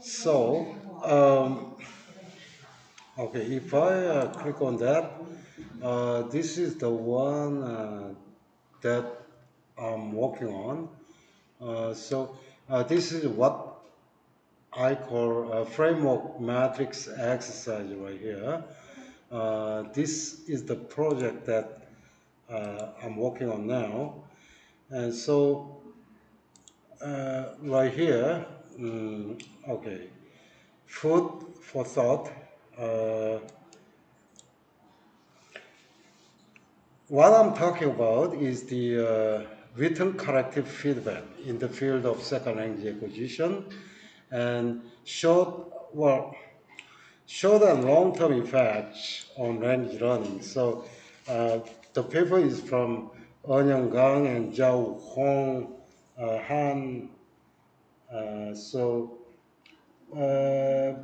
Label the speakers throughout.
Speaker 1: So, um, okay, if I click on that, this is the one that I'm working on. This is what I call a framework matrix exercise right here. This is the project that I'm working on now. And so right here, okay, food for thought. Uh, what I'm talking about is the written corrective feedback in the field of second language acquisition and short and long-term effects on language learning. So the paper is from Eun Gang and Zhao Hong Han. Uh, so Uh,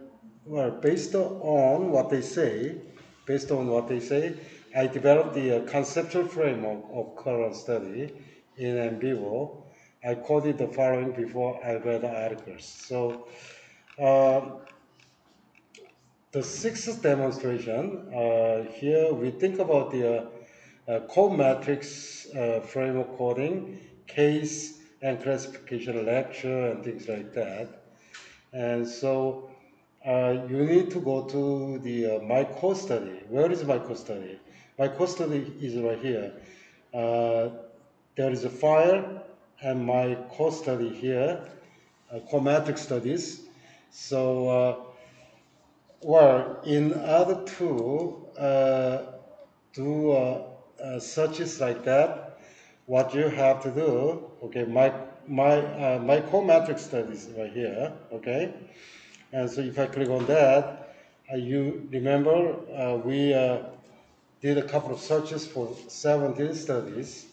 Speaker 1: well, based on what they say, I developed the conceptual framework of current study in NVivo. I coded the following before I read the articles. So uh, the sixth demonstration, here we think about the code matrix framework coding, case and classification lecture and things like that. And so you need to go to the my course study. Where is my course study? My course study is right here. Uh, there is a file and my course study here, chromatic studies. So, in order to do searches like that, what you have to do, okay, my chromatic studies right here, okay. And so if I click on that, you remember we did a couple of searches for 17 studies,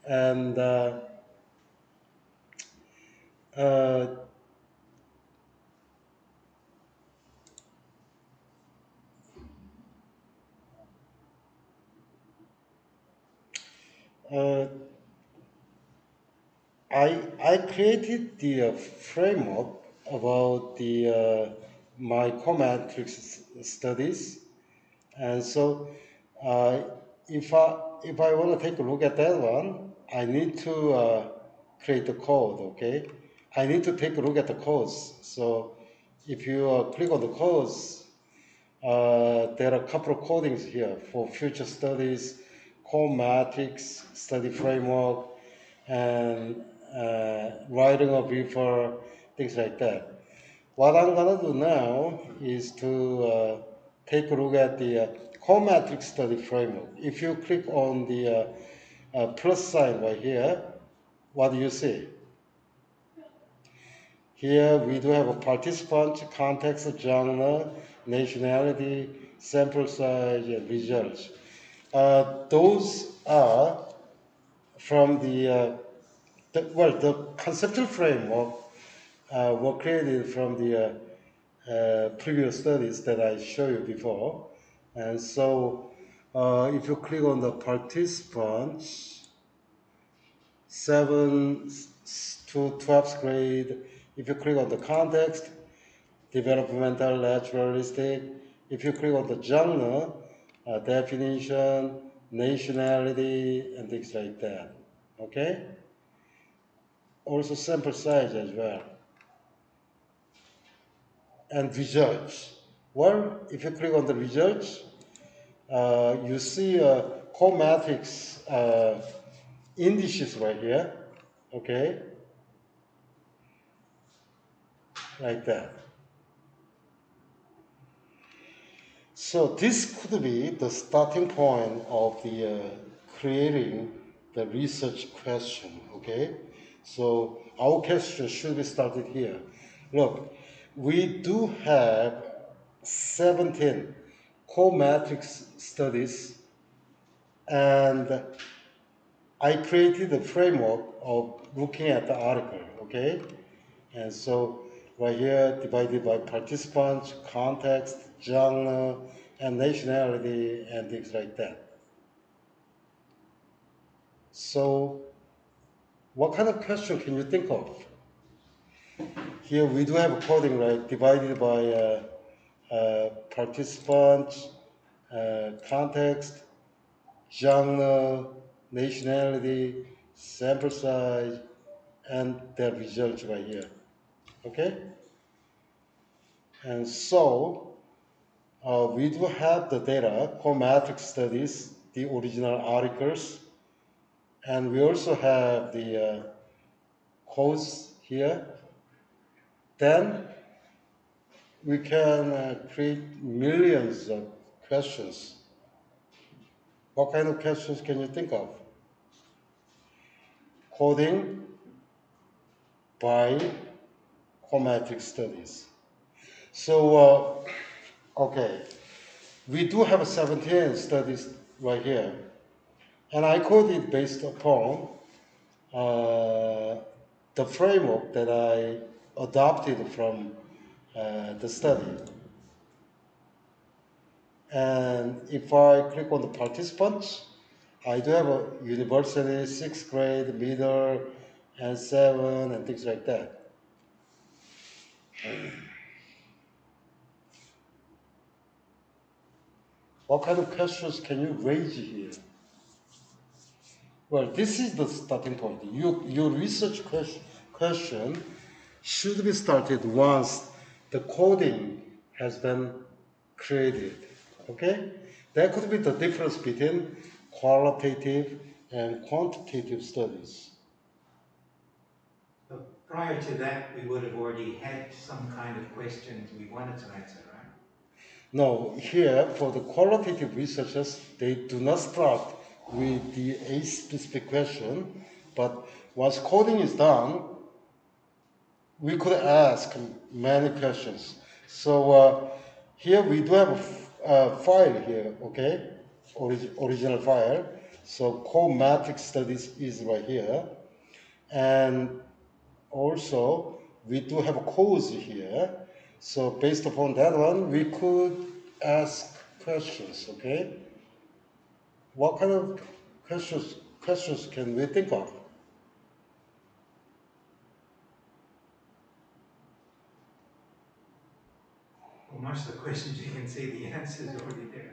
Speaker 1: and uh, uh, I created the framework about the mycomatrix studies, and so uh, if I want to take a look at that one, I need to create the code. Okay, I need to take a look at the codes. So if you click on the codes, there are a couple of codings here for future studies, core matrix study framework, and writing a paper, things like that. What I'm gonna do now is to take a look at the core matrix study framework. If you click on the plus sign right here, what do you see? Here we do have a participant, context, genre, nationality, sample size, and results. Those are from the conceptual framework were created from the previous studies that I showed you before. And so if you click on the participants, 7 to 12th grade, if you click on the context, developmental, naturalistic, if you click on the genre, definition, nationality, and things like that, okay? Also sample size as well. And results. Well, if you click on the results, you see core matrix indices right here, okay, like that. So this could be the starting point of the creating the research question, okay? So our question should be started here. Look, we do have 17 core matrix studies, and I created a framework of looking at the article, okay? And so right here, divided by participants, context, genre, and nationality, and things like that. So what kind of question can you think of? Here we do have a coding, right, divided by participants, context, genre, nationality, sample size, and the results right here. Okay? And so we do have the data, core matrix studies, the original articles, and we also have the codes here. Then we can create millions of questions. What kind of questions can you think of? Coding by chromatic studies. So, okay, we do have 17 studies right here, and I coded based upon the framework that I adopted from the study. And if I click on the participants, I do have a university, 6th grade, middle, and 7, and things like that. What kind of questions can you raise here? Well, this is the starting point. Your research question should be started once the coding has been created. Okay? That could be the difference between qualitative and quantitative studies.
Speaker 2: But prior to that, we would have already had some kind of questions we wanted to answer, right?
Speaker 1: No, here for the qualitative researchers, they do not start with the a specific question, but once coding is done, we could ask many questions. So here we do have a file here, okay, original file. So core matrix studies is right here, and also we do have a codes here. So based upon that one, we could ask questions, okay? What kind of questions can we think of?
Speaker 2: Well, most of the questions you can see the answers already there.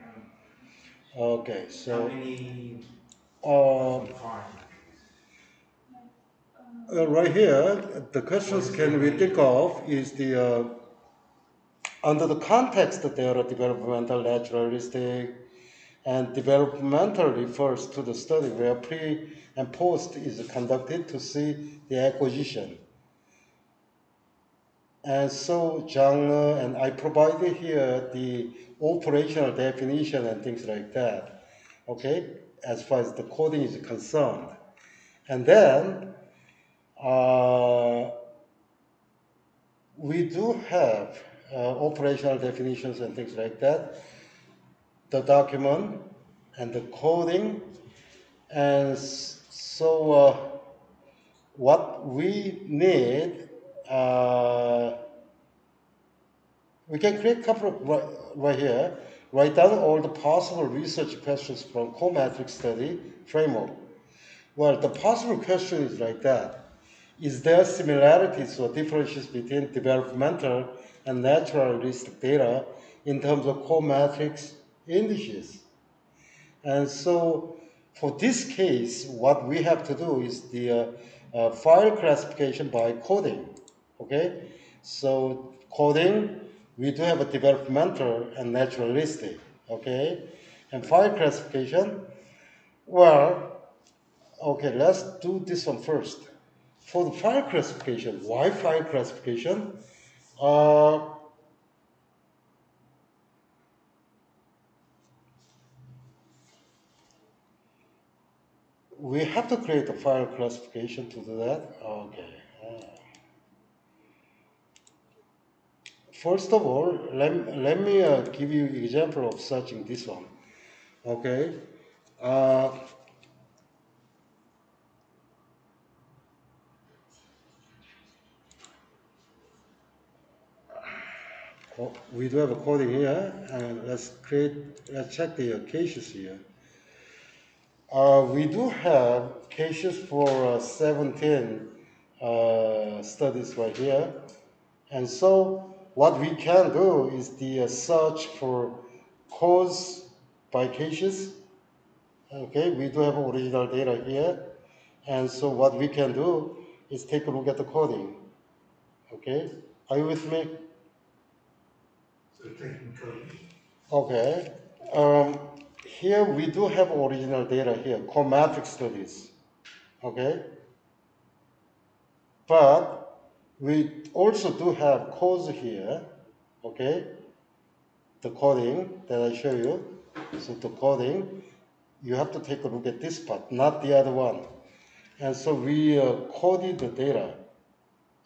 Speaker 1: Okay,
Speaker 2: How
Speaker 1: so
Speaker 2: many?
Speaker 1: uh,
Speaker 2: Five.
Speaker 1: right here, the questions can we think of is the under the context that they are developmental, naturalistic, and developmental refers to the study where pre and post is conducted to see the acquisition. And so genre, and I provided here the operational definition and things like that, okay, as far as the coding is concerned. And then we do have operational definitions and things like that, the document and the coding. And so what we need, we can create a couple of right here, write down all the possible research questions from core matrix study framework. Well, the possible question is like that. Is there similarities or differences between developmental and naturalistic data in terms of core matrix indices? And so for this case, what we have to do is the file classification by coding, okay? So coding, we do have a developmental and naturalistic, okay? And file classification, well, okay, let's do this one first. For the file classification, why file classification? Uh, we have to create a file classification to do that. Okay. First of all, let me give you an example of searching this one. Okay. Uh, we do have a coding here, and let's check the cases here. We do have cases for 17 studies right here. And so what we can do is the search for cause by cases. Okay, we do have original data here. And so what we can do is take a look at the coding. Okay, are you with me?
Speaker 2: So taking coding.
Speaker 1: Okay. Here we do have original data here, core matrix studies. Okay, but we also do have codes here. Okay, the coding that I show you. So the coding, you have to take a look at this part, not the other one. And so we coded the data.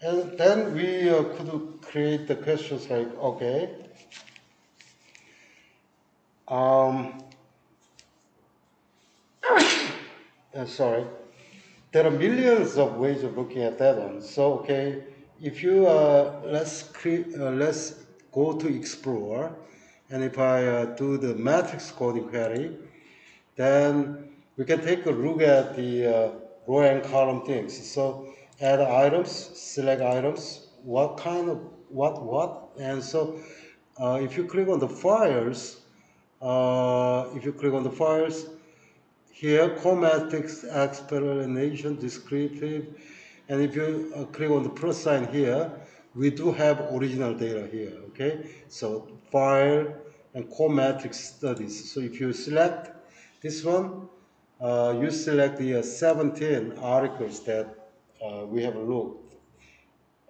Speaker 1: And then we could create the questions like, okay, um, sorry, there are millions of ways of looking at that one. So, okay, if you, let's go to explore, and if I do the matrix coding query, then we can take a look at the row and column things. So add items, select items, what kind of, what, and so if you click on the files, here, core matrix explanation, descriptive, and if you click on the plus sign here, we do have original data here, okay? So file and core matrix studies. So if you select this one, you select the 17 articles that we have looked.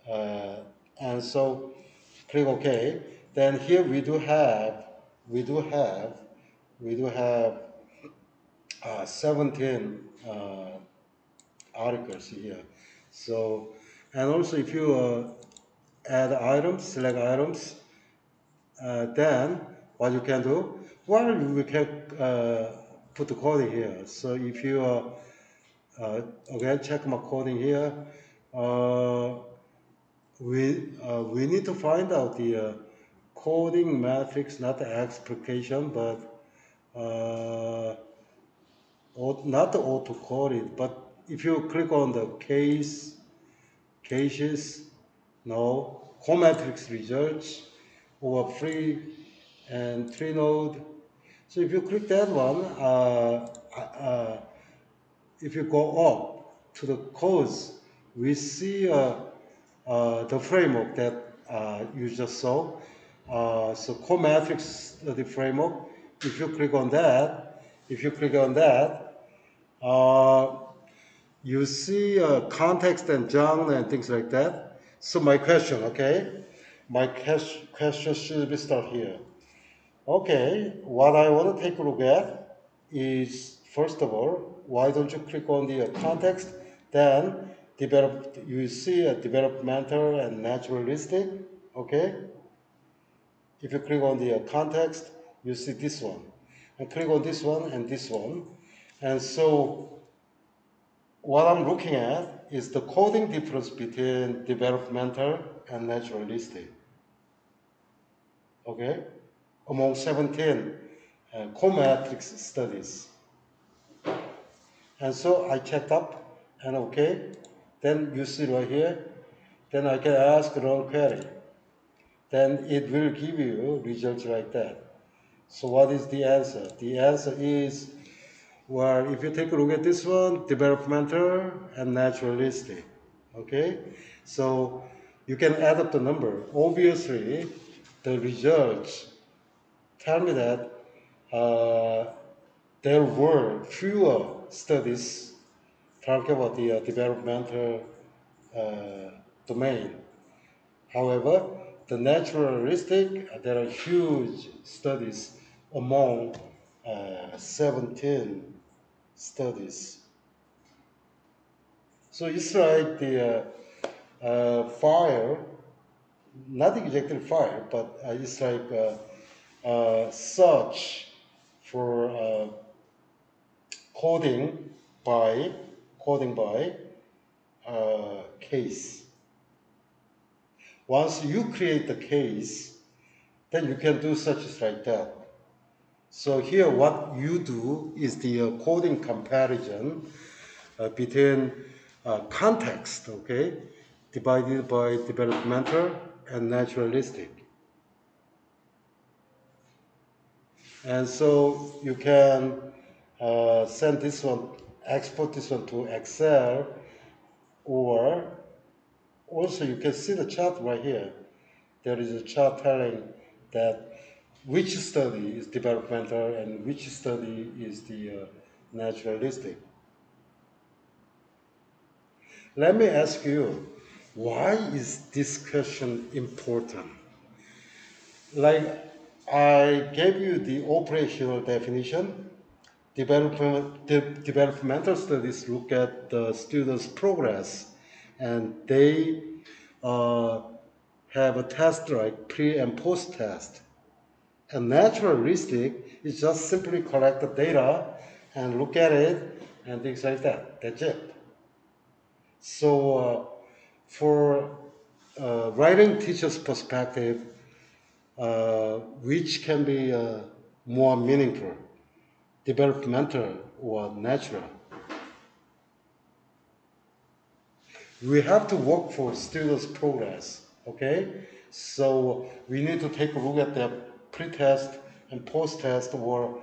Speaker 1: And so click OK. Then here we do have, we do have 17 articles here. So, and also if you add items, select items, then what you can do, well, we can put the coding here. So if you, again, check my coding here, we need to find out the coding matrix, not the explication, but not the auto code it, but if you click on the cases, no, core matrix results over free and tree node. So if you click that one, if you go up to the codes, we see the framework that you just saw. So core matrix, the framework. If you click on that, uh, you see context and genre and things like that. So my question, okay, my question should be start here. Okay, what I want to take a look at is, first of all, why don't you click on the context, then you see a developmental and naturalistic, okay? If you click on the context, you see this one. And click on this one and this one. And so what I'm looking at is the coding difference between developmental and naturalistic, okay? Among 17 core matrix studies. And so I checked up and okay, then you see right here, then I can ask run query. Then it will give you results like that. So what is the answer? The answer is, well, if you take a look at this one, developmental and naturalistic, okay? So you can add up the number. Obviously, the results tell me that there were fewer studies talking about the developmental domain. However, the naturalistic, there are huge studies among 17 studies. So it's like the fire, not exactly fire, but it's like search for coding by case. Once you create the case, then you can do such as like that. So here what you do is the coding comparison between context, okay, divided by developmental and naturalistic. And so you can send this one, export this one to Excel, or also you can see the chart right here. There is a chart telling that which study is developmental and which study is the naturalistic. Let me ask you, why is this question important? Like I gave you the operational definition. Developmental studies look at the students' progress, and they uh, have a test like pre and post test. And naturalistic is just simply collect the data and look at it and things like that. That's it. So for writing teacher's perspective, which can be more meaningful, developmental or natural? We have to work for students' progress, okay? So we need to take a look at the pre-test and post-test or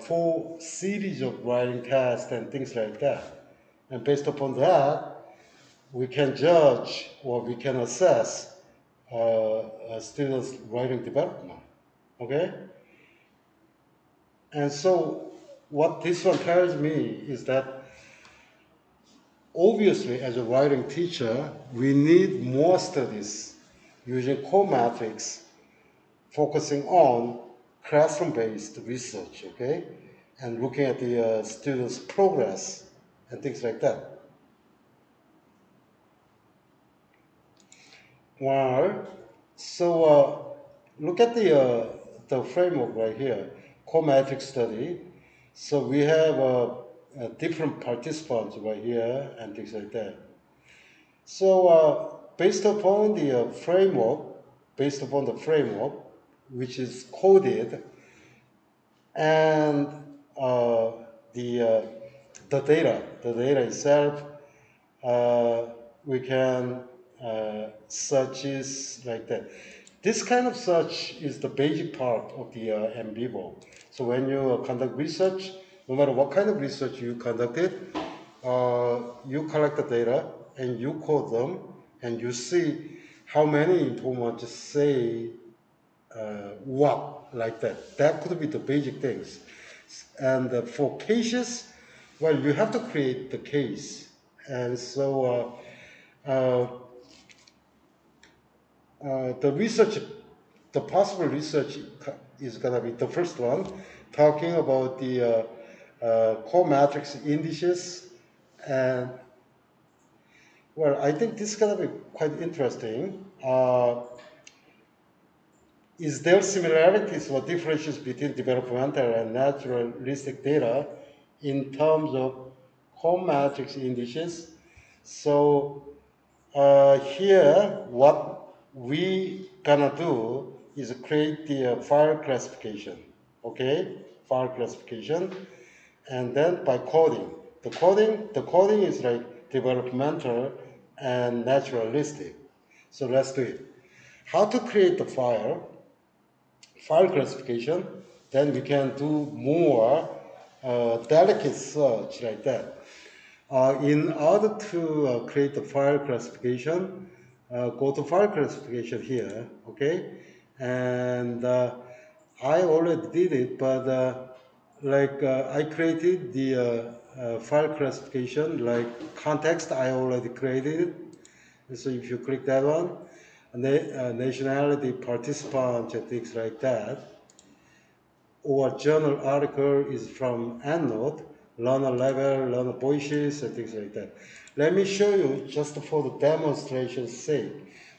Speaker 1: full series of writing tests and things like that. And based upon that, we can judge or we can assess a student's writing development, okay? And so what this one tells me is that obviously, as a writing teacher, we need more studies using core metrics, focusing on classroom-based research, okay, and looking at the students' progress and things like that. Well, so look at the framework right here, core metric study. So we have different participants right here and things like that. So based upon the framework, which is coded, and uh, the uh, the data itself, uh, we can search is like that. This kind of search is the basic part of the NVivo. So when you conduct research, no matter what kind of research you conducted, you collect the data and you code them and you see how many informants say what like that. That could be the basic things. And for cases, well, you have to create the case. And so the research, the possible research is going to be the first one, talking about the core matrix indices. And well, I think this is going to be quite interesting. Is there similarities or differences between developmental and naturalistic data in terms of core matrix indices? So here, what we gonna do is create the file classification, okay? File classification, and then by coding. The coding is like developmental and naturalistic. So let's do it. How to create the file classification, then we can do more delicate search like that. In order to create the file classification, go to file classification here, okay? And I already did it, but I created the file classification, like context, I already created it. And so if you click that one, nationality, participant, and things like that, or journal article is from EndNote, learner level, learner voices, and things like that. Let me show you, just for the demonstration's sake,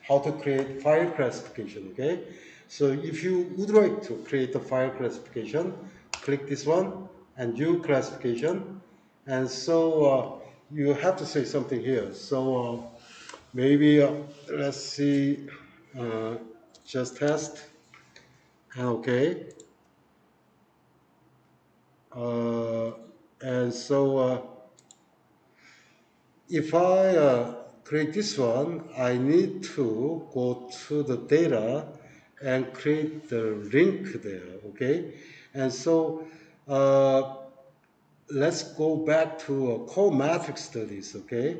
Speaker 1: how to create file classification, okay? So if you would like to create a file classification, click this one, and view classification. And so you have to say something here. So maybe, let's see, just test, okay. Uh, and so if I create this one, I need to go to the data and create the link there, okay? And so let's go back to core matrix studies, okay?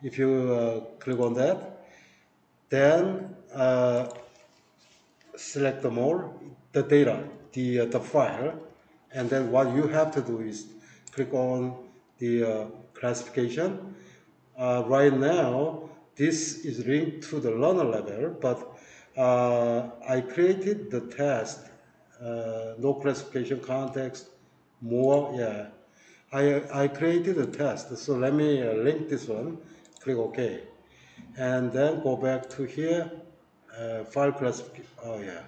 Speaker 1: If you click on that, then select the more, the data, the file, and then what you have to do is click on the classification. Right now, this is linked to the learner level, but I created the test, no classification context, more, yeah. I created a test, so let me link this one, click OK. And then go back to here, file classification, oh yeah.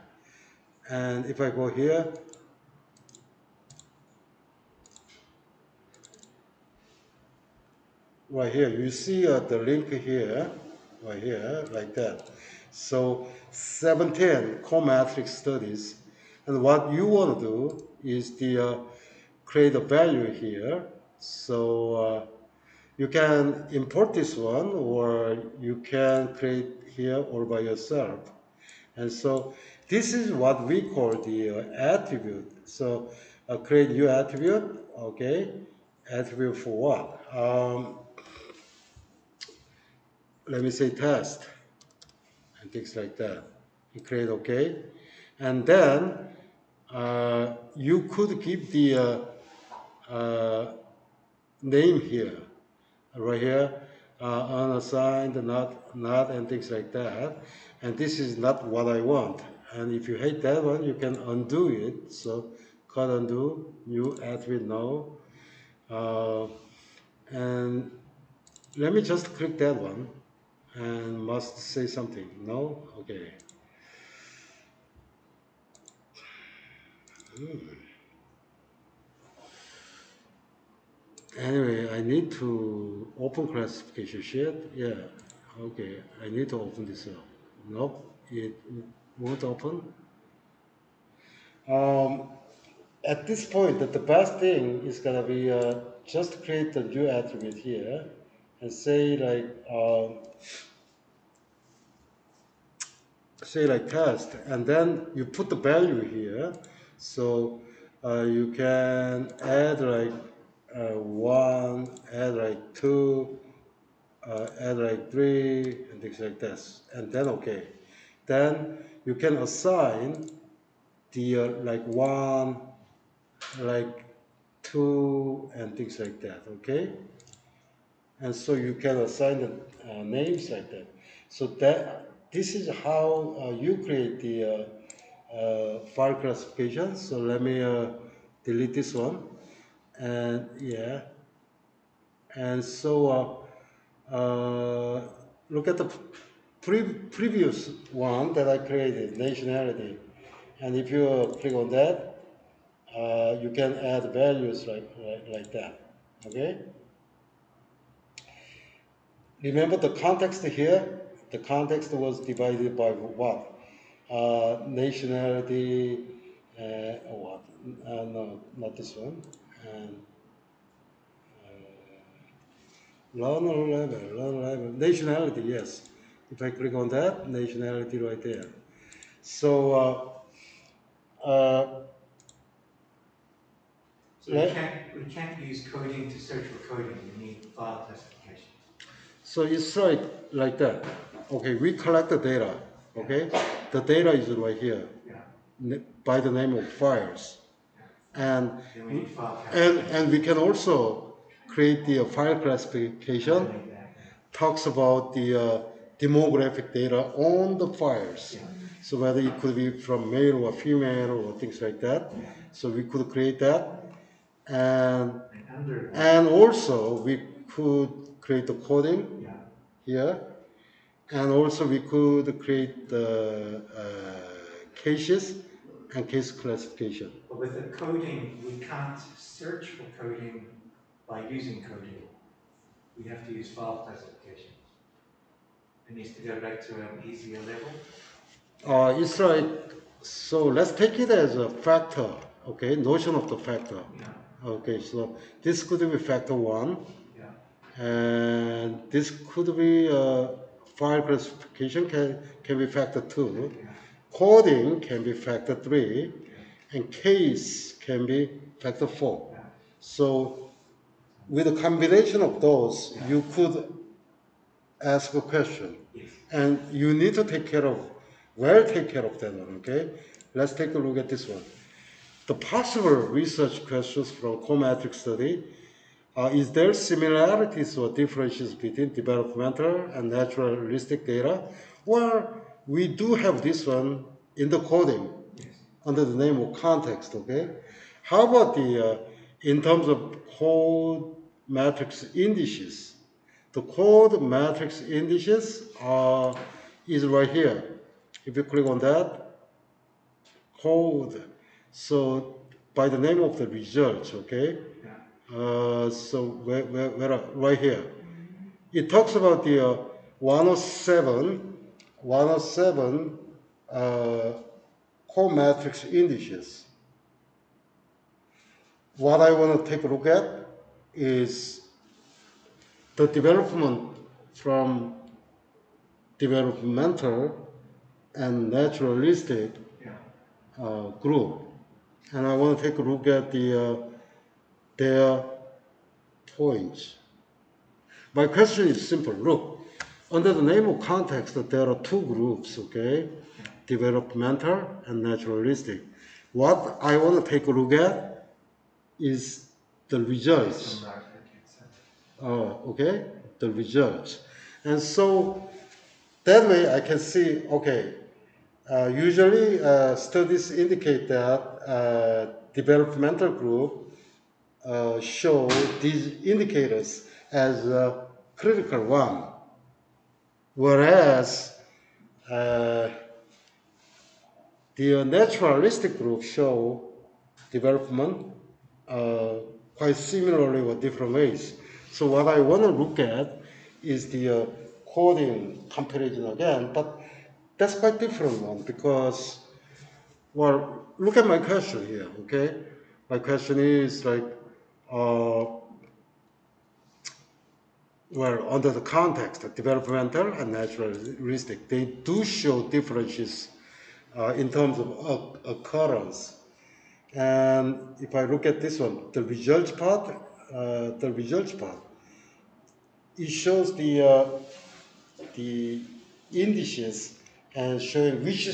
Speaker 1: And if I go here, right here, you see the link here, right here, like that. So 17 core matrix studies. And what you want to do is create a value here. So you can import this one, or you can create here all by yourself. And so this is what we call the attribute. So create new attribute, okay? Attribute for what? Let me say test and things like that. You create okay. And then you could give the name here, right here, unassigned, not, and things like that. And this is not what I want. And if you hate that one, you can undo it. So cut undo, new attribute no. And let me just click that one and must say something. No? Okay. Anyway, I need to open classification sheet. Yeah, okay, I need to open this up. Nope, it won't open. Um, at this point, the best thing is gonna be just create a new attribute here and say like test, and then you put the value here. So you can add like one, add like two, add like three, and things like this, and then okay. Then you can assign the like one, like two, and things like that, okay? And so you can assign the names like that. So that this is how you create the file classification. So let me delete this one, and yeah, and so look at the previous one that I created, nationality, and if you click on that, you can add values like that. Okay. Remember the context here? The context was divided by what? Nationality, or what? No, not this one. And learner level, nationality, yes. If I click on that, nationality right there. So,
Speaker 2: So we can't use coding to search for coding. We need file classifications.
Speaker 1: so it's like that. Okay, we collect the data. Okay, the data is right here.
Speaker 2: Yeah.
Speaker 1: By the name of files, and
Speaker 2: Then we need file classification.
Speaker 1: and we can also create the file classification. Talks about the demographic data on the files.
Speaker 2: Yeah.
Speaker 1: So whether it could be from male or female or things like that.
Speaker 2: Yeah.
Speaker 1: So we could create that, and
Speaker 2: under
Speaker 1: and also we could create the coding
Speaker 2: yeah.
Speaker 1: here, and also we could create the cases and case classification.
Speaker 2: But with the coding, we can't search for coding by using coding. We have to use file classifications. It needs to go back to an easier level.
Speaker 1: It's like, so let's take it as a factor, okay, notion of the factor.
Speaker 2: Yeah.
Speaker 1: Okay, so this could be factor one.
Speaker 2: Yeah.
Speaker 1: and this could be file classification can be factor 2, coding can be factor 3, and case can be factor 4. So with a combination of those, you could ask a question, and you need to take care of that one. Okay, let's take a look at this one. The possible research questions from core matrix study. Is there similarities or differences between developmental and naturalistic data? Well, we do have this one in the coding under the name of context, okay? How about in terms of code matrix indices? The code matrix indices is right here. If you click on that, code. So by the name of the results, okay? So right here. It talks about the 107 core matrix indices. What I want to take a look at is the development from developmental and naturalistic group. And I want to take a look at their points. My question is simple. Look, under the name of context, there are two groups, okay? Developmental and naturalistic. What I want to take a look at is the results. Okay? The results. And so that way I can see, okay, usually studies indicate that developmental group show these indicators as a critical one, whereas the naturalistic group show development quite similarly or different ways. So what I want to look at is the coding comparison again, but that's quite different one because, well, look at my question here, okay? My question is like, well, under the context of developmental and naturalistic, they do show differences in terms of occurrence. And if I look at this one, the results part, it shows the indices and showing which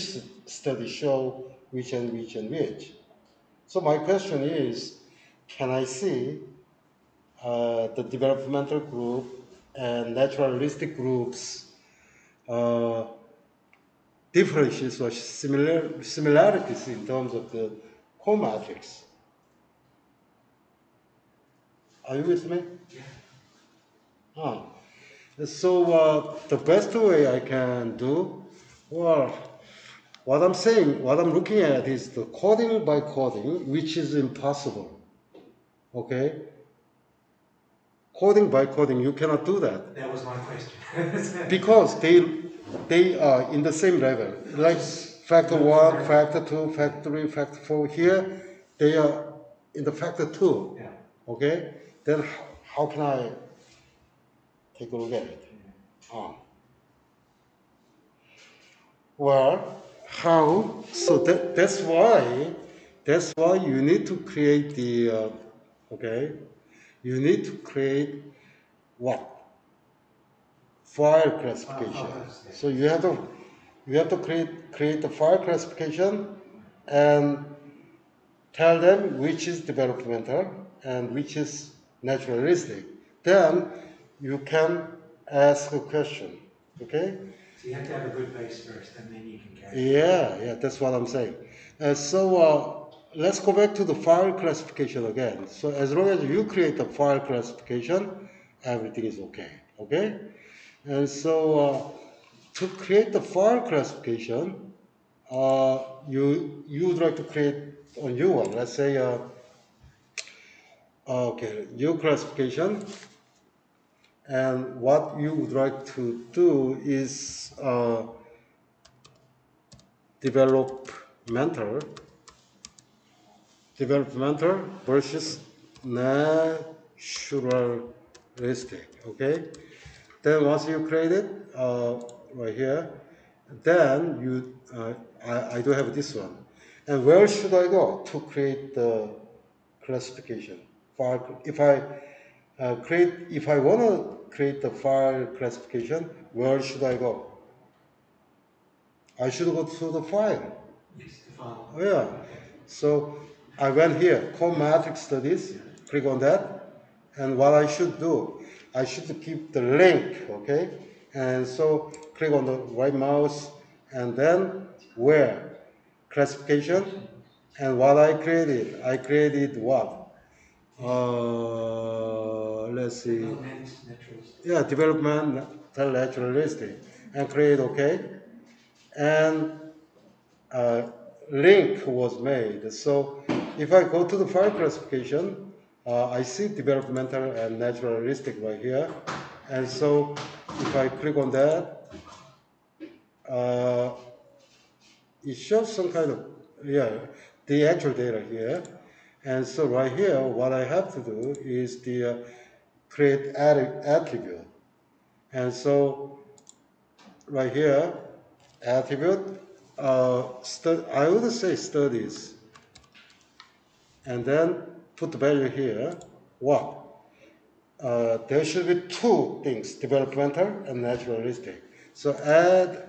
Speaker 1: studies show which and which and which. So my question is, can I see the developmental group and naturalistic groups differences or similarities in terms of the core matrix? Are you with me? Yeah. So the best way I can do, well, what I'm looking at is the coding by coding, which is impossible. Okay? Coding by coding, you cannot do that.
Speaker 2: That was my question.
Speaker 1: Because they are in the same level. Like factor 1, factor 2, factor 3, factor 4. Here, they are in the factor 2.
Speaker 2: Yeah.
Speaker 1: Okay? Then how can I take a look at it? Well, how? So that's why you need to create the okay. You need to create what? File classification. So you have to create the file classification and tell them which is developmental and which is naturalistic. Then you can ask a question. Okay?
Speaker 2: So you have to have a good base first, and then you can carry.
Speaker 1: Yeah, that's what I'm saying. So let's go back to the file classification again. So as long as you create a file classification, everything is okay. Okay? And so to create the file classification, you would like to create a new one. Let's say okay, new classification. And what you would like to do is developmental versus naturalistic. naturalistic, okay? Then once you create it, right here, then I do have this one. And where should I go to create the classification? If I want to create the file classification, where should I go? I should go to the file.
Speaker 2: Yes, the file.
Speaker 1: Oh, yeah. So I went here, Core Matrix Studies, click on that. And what I should do, I should keep the link, okay? And so click on the right mouse and then where? Classification. And what I created what? Let's see.
Speaker 2: Development naturalistic.
Speaker 1: Yeah, development naturalistic. And create okay. And link was made. So if I go to the file classification, I see developmental and naturalistic right here. And so if I click on that, uh, it shows some kind of, yeah, the actual data here. And so right here, what I have to do is the create attribute. And so right here, attribute, I would say studies. And then put the value here. What? There should be two things, developmental and naturalistic. So add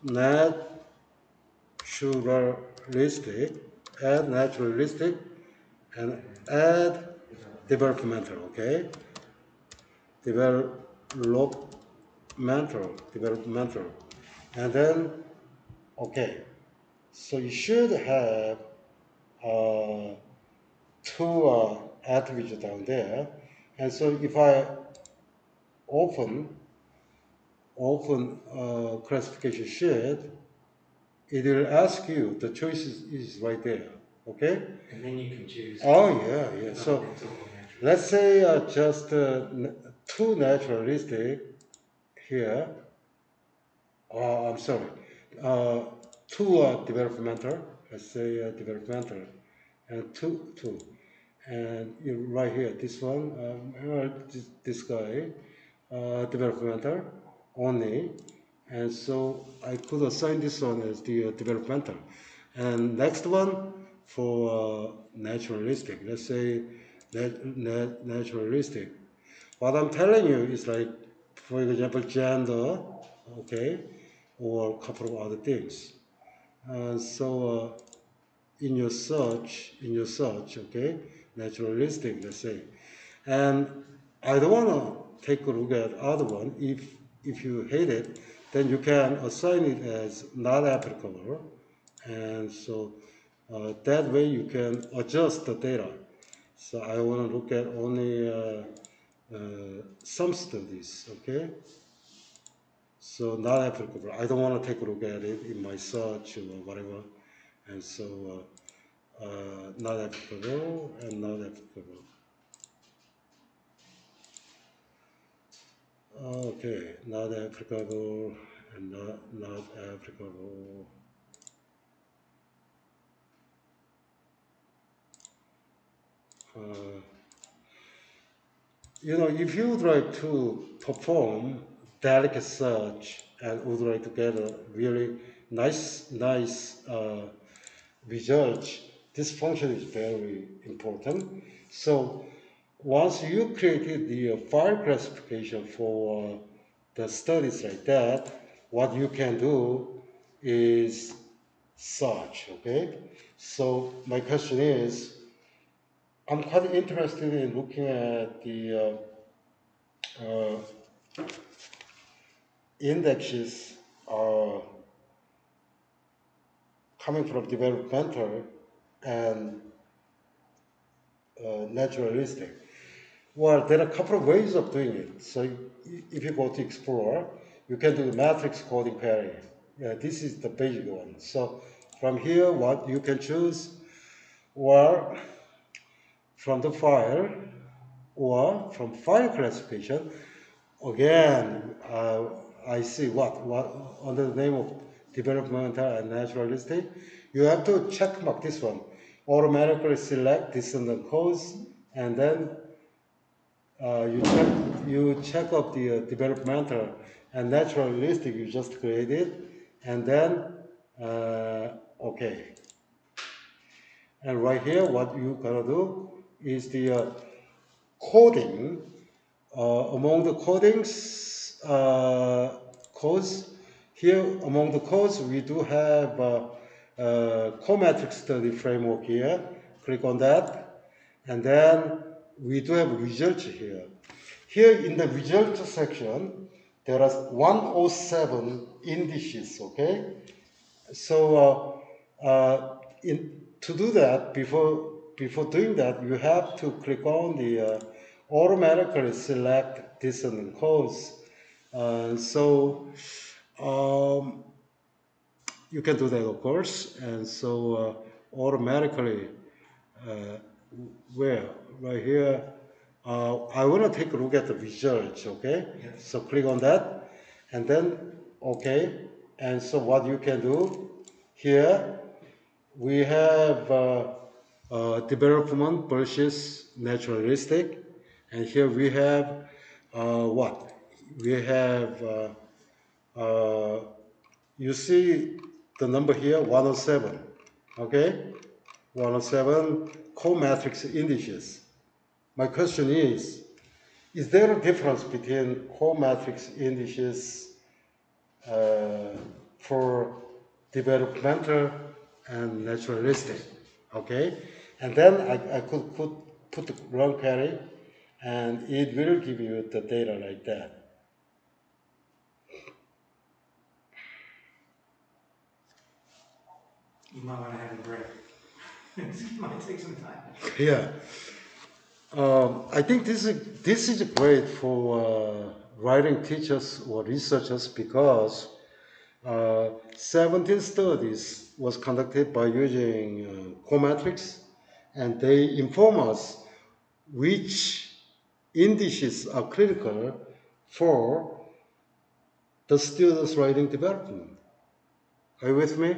Speaker 1: naturalistic, and add developmental, okay? Developmental. And then, okay. So you should have uh, two attributes down there. And so if I open classification sheet, it will ask you, the choice is right there, okay?
Speaker 2: And then you can choose.
Speaker 1: Oh, yeah. So let's say just two naturalistic here. I'm sorry. Uh, two developmental. Let's say developmental, and two. And you right here, this one, this guy, developmental only. And so I could assign this one as the developmental. And next one for naturalistic. Let's say naturalistic. What I'm telling you is like, for example, gender, okay, or a couple of other things. So in your search, okay, naturalistic, let's say. And I don't want to take a look at other one. If you hate it, then you can assign it as not applicable. And so that way you can adjust the data. So I want to look at only some studies, okay? So not applicable. I don't want to take a look at it in my search or whatever. And so not applicable and not applicable. Okay, not applicable and not applicable. Uh, if you would like to perform delicate search and would like to get a really nice results, this function is very important. So once you created the file classification for the studies like that, what you can do is search, okay? So my question is, I'm quite interested in looking at the indexes coming from developmental and naturalistic. Well, there are a couple of ways of doing it. So if you go to Explore, you can do the matrix coding query. Yeah, this is the basic one. So from here, what you can choose, or from the file, or from file classification. Again, I see what under the name of developmental and naturalistic, you have to check mark this one. Automatically select descendant codes, and then you check up the developmental and naturalistic you just created, and then okay. And right here, what you gotta do is the coding. Among the codings codes, here among the codes we do have comatrix study framework here. Click on that, and then we do have results here. Here in the results section, there are 107 indices. Okay, so to do that, before doing that, you have to click on the automatically select dissonant codes. So um, you can do that, of course, and so automatically uh, where right here. I want to take a look at the results. Okay,
Speaker 2: Yes.
Speaker 1: so click on that, and then okay, and so what you can do here, we have development versus naturalistic, and here we have what? We have, you see the number here, 107, okay? 107 co-matrix indices. My question is there a difference between co-matrix indices for developmental and naturalistic, okay? And then I could put the wrong query, and it will give you the data like that.
Speaker 2: You might want to have a break. It might take some time.
Speaker 1: Yeah. I think this is great for writing teachers or researchers because 17 studies was conducted by using comatrix, and they inform us which indices are critical for the students' writing development. Are you with me?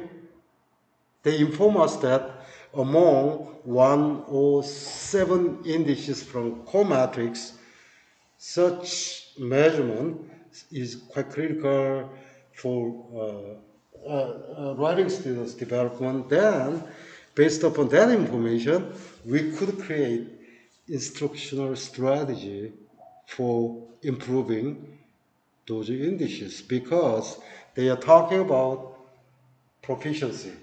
Speaker 1: They inform us that among 107 indices from comatrix, such measurement is quite critical for writing students' development. Then, based upon that information, we could create instructional strategy for improving those indices because they are talking about proficiency,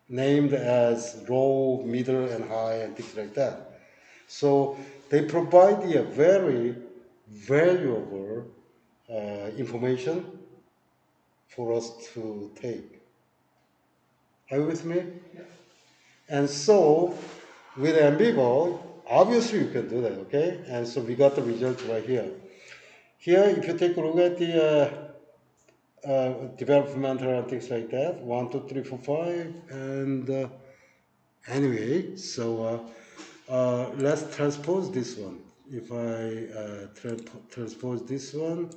Speaker 1: named as low, middle, and high, and things like that. So they provide a very valuable information for us to take. Are you with me?
Speaker 2: Yeah.
Speaker 1: And so with NVivo, obviously you can do that, okay? And so we got the results right here. Here, if you take a look at the developmental and things like that, 1, 2, 3, 4, 5, and anyway, so let's transpose this one. If I transpose this one,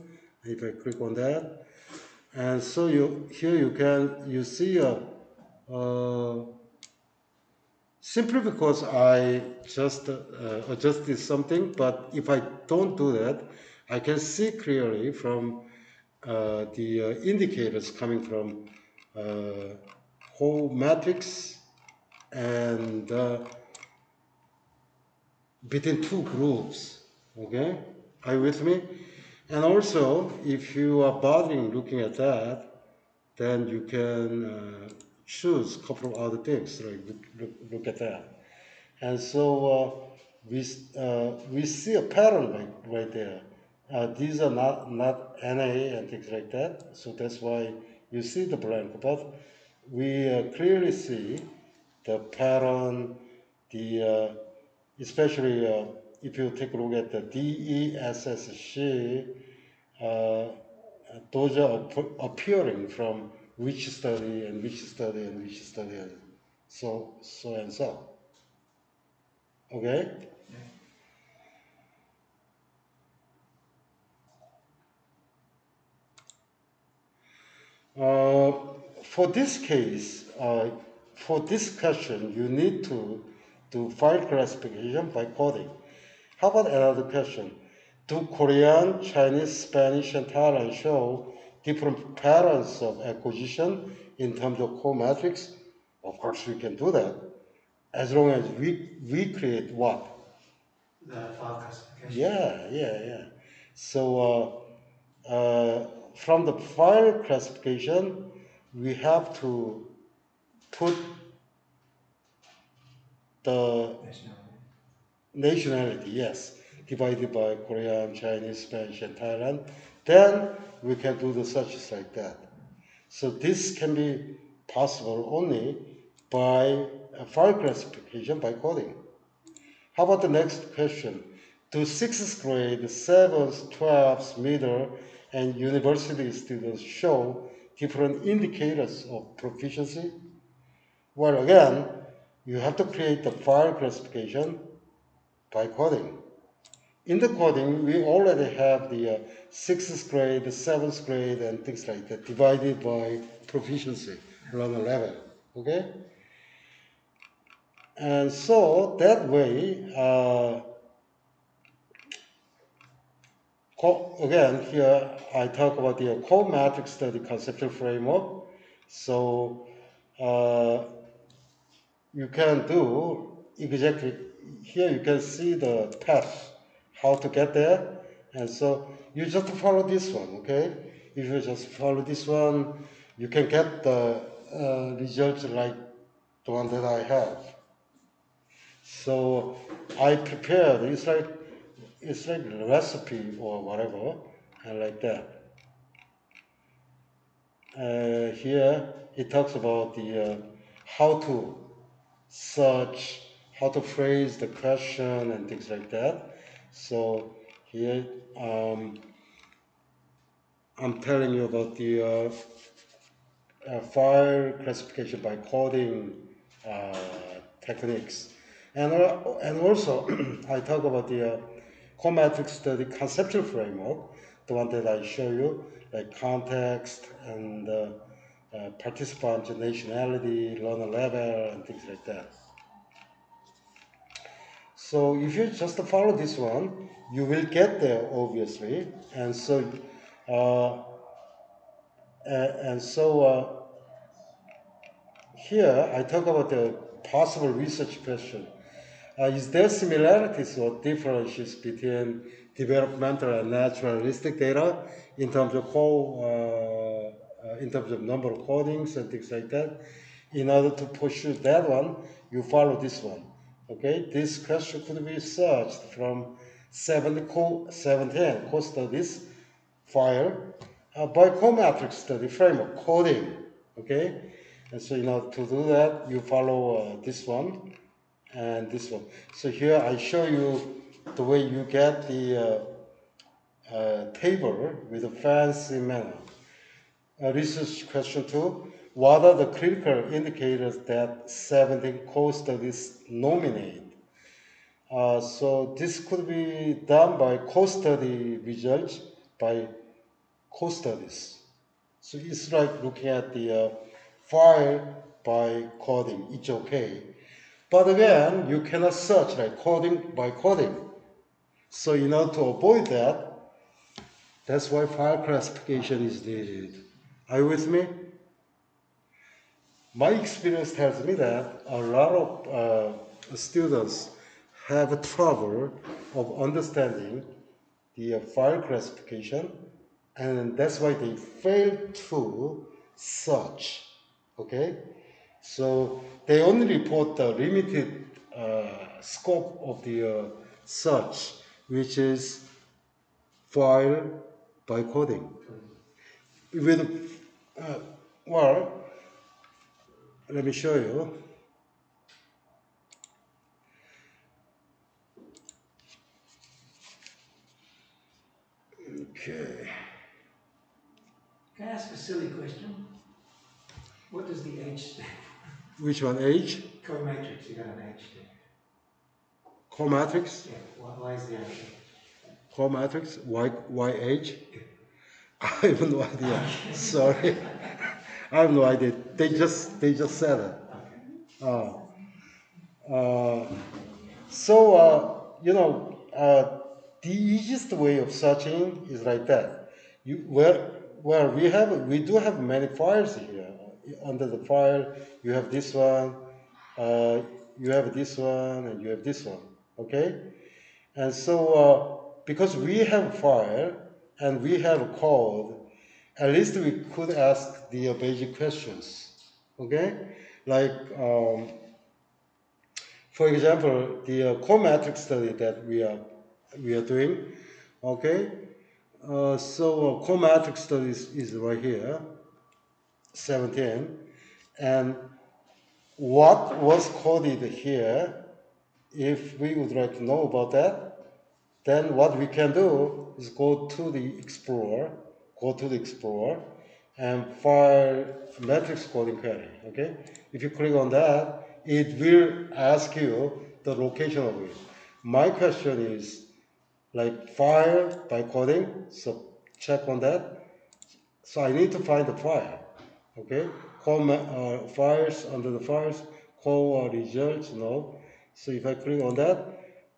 Speaker 1: if I click on that, and so here you see simply because I just adjusted something, but if I don't do that, I can see clearly from the indicators coming from whole matrix and between two groups. Okay, are you with me? And also, if you are bothering looking at that, then you can choose a couple of other things, like look at that. And so we see a pattern right there. These are not NA and things like that, so that's why you see the blank. But we clearly see the pattern, the especially if you take a look at the DESSC, uh, those are appearing from which study and which study and which study, and so and so. Okay.
Speaker 2: Yeah.
Speaker 1: For this case, for this question, you need to do file classification by coding. How about another question? Do Korean, Chinese, Spanish, and Thailand show different patterns of acquisition in terms of core metrics? Of course, we can do that as long as we create what?
Speaker 2: The file classification.
Speaker 1: Yeah. So from the file classification, we have to put the nationality, yes, divided by Korean, Chinese, Spanish, and Thailand. Then we can do the searches like that. So this can be possible only by file classification by coding. How about the next question? Do 6th grade, 7th, 12th, middle, and university students show different indicators of proficiency? Well, again, you have to create the file classification by coding. In the coding, we already have the 6th grade, 7th grade, and things like that divided by proficiency learner level. Okay? And so that way, again, here I talk about the core matrix study conceptual framework. So you can do exactly, here you can see the path, how to get there. And so you just follow this one, okay? If you just follow this one, you can get the results like the one that I have. So I prepared, it's like a recipe or whatever, and like that. Here it talks about the how to search, how to phrase the question and things like that. So here I'm telling you about the file classification by coding uh, techniques. And also, I talk about the core matrix study conceptual framework, the one that I show you, like context and participant nationality, learner level, and things like that. So if you just follow this one, you will get there obviously. And so, uh, and so here I talk about the possible research question. Is there similarities or differences between developmental and naturalistic data in terms of in terms of number of codings and things like that? In order to pursue that one, you follow this one. Okay, this question could be searched from 17 core studies file by core matrix study framework coding. Okay, and so in order to do that, you follow this one and this one. So here I show you the way you get the table with a fancy manner. Research question 2. What are the critical indicators that 17 core studies nominate? So this could be done by core study results by core studies. So it's like looking at the file by coding. It's okay. But again, you cannot search like coding by coding. So in order to avoid that, that's why file classification is needed. Are you with me? My experience tells me that a lot of students have trouble of understanding the file classification, and that's why they fail to search. Okay, so they only report the limited scope of the search, which is file by coding. With well, let me show you. Okay.
Speaker 2: Can I ask a silly question? What does the H stand for?
Speaker 1: Which one? H?
Speaker 2: Co-matrix, you got an H there.
Speaker 1: Core matrix?
Speaker 2: Yeah, why is the H?
Speaker 1: Core matrix? Why H? I have no idea. Sorry. I have no idea. They just said it. Uh, uh, so you know, the easiest way of searching is like that. Where we do have many files here. Under the file, you have this one, uh, you have this one, and you have this one. Okay, and so because we have file and we have code, at least we could ask the basic questions. Okay, like. For example, the core matrix study that we are doing, okay. Core matrix study is right here, 17, and what was coded here. If we would like to know about that, then what we can do is go to the Explorer, and file matrix coding query. Okay, if you click on that, it will ask you the location of it. My question is like file by coding, so check on that. So I need to find the file. Okay, files, under the files, call results, no. So if I click on that,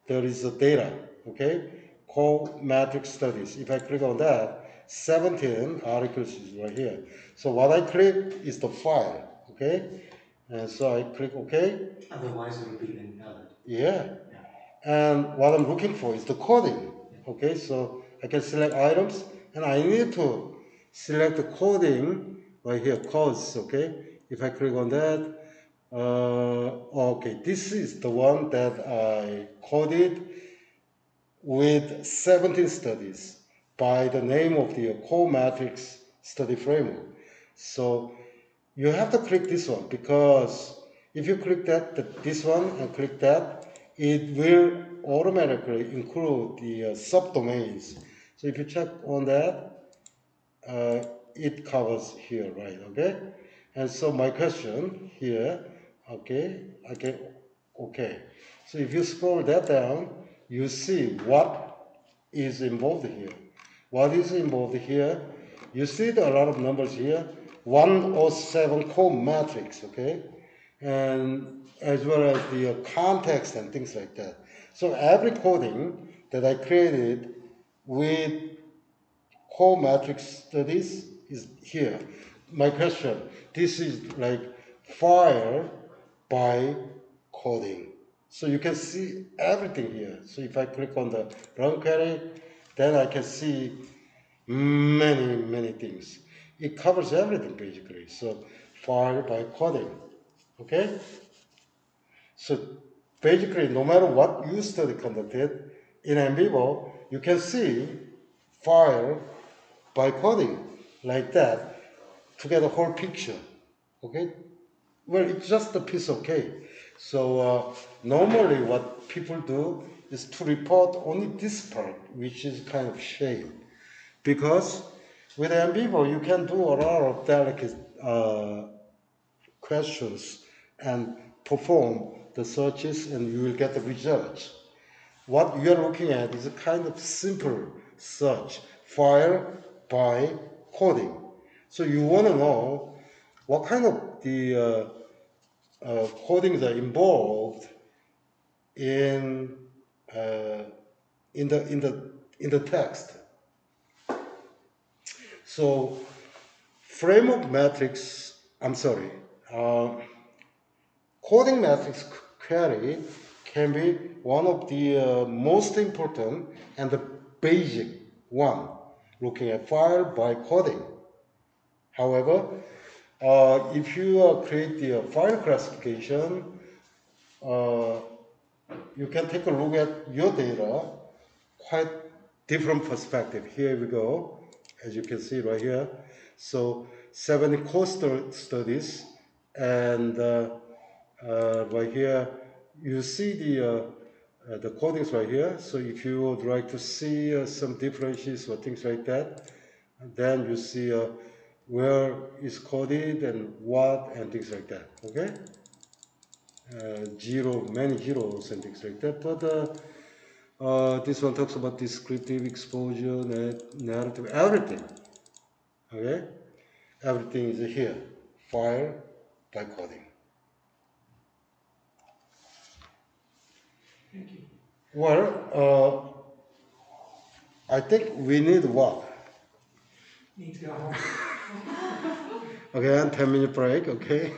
Speaker 1: there is the data. Okay, call matrix studies. If I click on that, 17 articles is right here. So what I click is the file. Okay, and so I click OK.
Speaker 2: Otherwise, it will be invalid.
Speaker 1: Yeah. And what I'm looking for is the coding. Okay, so I can select items, and I need to select the coding right here, codes. Okay, if I click on that, okay, this is the one that I coded with 17 studies by the name of the core matrix study framework. So you have to click this one, because if you click this one and click that, it will automatically include the subdomains. So if you check on that, it covers here, right? Okay. And so my question here, okay. So if you scroll that down, you see what is involved here. What is involved here? You see a lot of numbers here. 107 core matrix, okay, and as well as the context and things like that. So every coding that I created with core matrix studies is here. My question, this is like file by coding. So you can see everything here. So if I click on the run query, then I can see many things. It covers everything basically. So file by coding, okay? So basically, no matter what you study conducted in NVivo, you can see file by coding like that to get a whole picture. Okay? Well, it's just a piece of cake. So normally what people do is to report only this part, which is kind of shame. Because with NVivo, you can do a lot of delicate questions and perform the searches, and you will get the results. What you are looking at is a kind of simple search, file by coding. So you want to know what kind of the codings are involved in uh, in the text. So framework matrix, I'm sorry, uh, coding matrix query can be one of the most important and the basic one, looking at file by coding. However, if you create the file classification, uh, you can take a look at your data, quite different perspective. Here we go, as you can see right here. So 70 core studies, and right here you see the codings right here. So if you would like to see some differences or things like that, then you see where is coded and what and things like that. Okay, many zeros and things like that. But this one talks about descriptive, exposure, narrative, everything. Okay, everything is here. File by coding.
Speaker 2: Thank you.
Speaker 1: Well, I think we need what?
Speaker 2: Need to go home.
Speaker 1: Okay, and 10-minute break, okay?